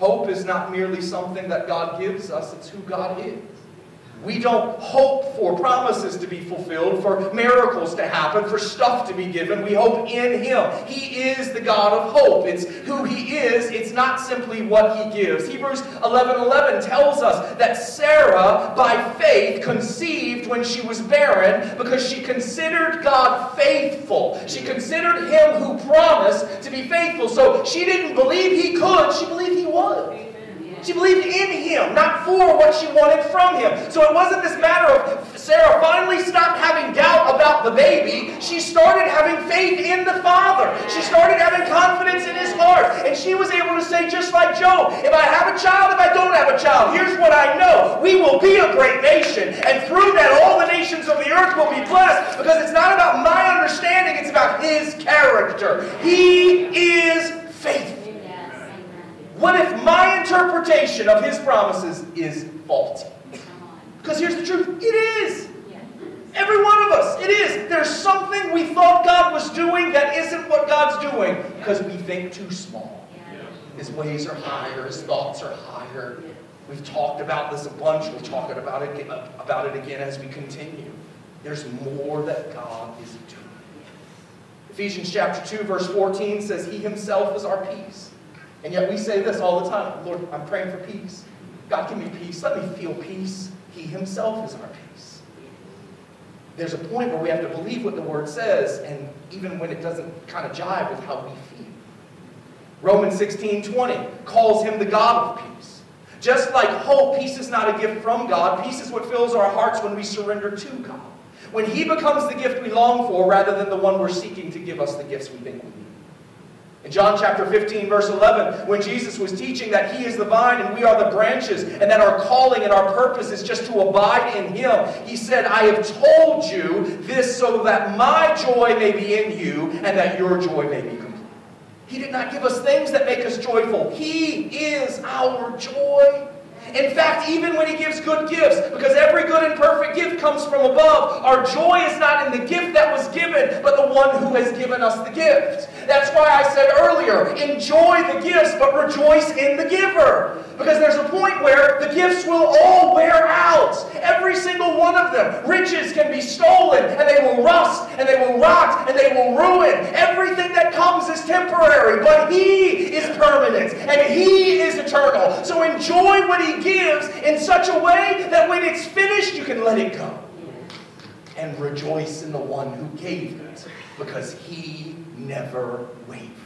Hope is not merely something that God gives us, it's who God is. We don't hope for promises to be fulfilled, for miracles to happen, for stuff to be given. We hope in Him. He is the God of hope. It's who He is. It's not simply what He gives. Hebrews 11:11 tells us that Sarah, by faith, conceived when she was barren because she considered God faithful. She considered Him who promised to be faithful. So she didn't believe He could. She believed He would. She believed in Him, not for what she wanted from Him. So it wasn't this matter of Sarah finally stopped having doubt about the baby. She started having faith in the Father. She started having confidence in His heart. And she was able to say, just like Job, if I have a child, if I don't have a child, here's what I know. We will be a great nation. And through that, all the nations of the earth will be blessed. Because it's not about my understanding, it's about His character. He is faithful. What if my interpretation of His promises is faulty? Because here's the truth. It is. Every one of us. It is. There's something we thought God was doing that isn't what God's doing because we think too small. His ways are higher. His thoughts are higher. We've talked about this a bunch. We'll talk about it again as we continue. There's more that God is doing. Ephesians chapter 2 verse 14 says He Himself is our peace. And yet we say this all the time. Lord, I'm praying for peace. God, give me peace. Let me feel peace. He Himself is our peace. There's a point where we have to believe what the Word says, and even when it doesn't kind of jive with how we feel. Romans 16:20 calls Him the God of peace. Just like hope, peace is not a gift from God. Peace is what fills our hearts when we surrender to God. When He becomes the gift we long for rather than the one we're seeking to give us the gifts we think we need. In John chapter 15, verse 11, when Jesus was teaching that He is the vine and we are the branches, and that our calling and our purpose is just to abide in Him, He said, I have told you this so that my joy may be in you and that your joy may be complete. He did not give us things that make us joyful. He is our joy. In fact, even when He gives good gifts, because every good and perfect gift comes from above, our joy is not in the gift that was given, but the one who has given us the gift. That's why I said earlier, enjoy the gifts, but rejoice in the giver. Because there's a point where the gifts will all wear out. Every single one of them. Riches can be stolen, and they will rust, and they will rot, and they will ruin. Everything that comes is temporary, but He is permanent, and He is eternal. So enjoy what He gives in such a way that when it's finished, you can let it go. And rejoice in the one who gave it, because He never wavers.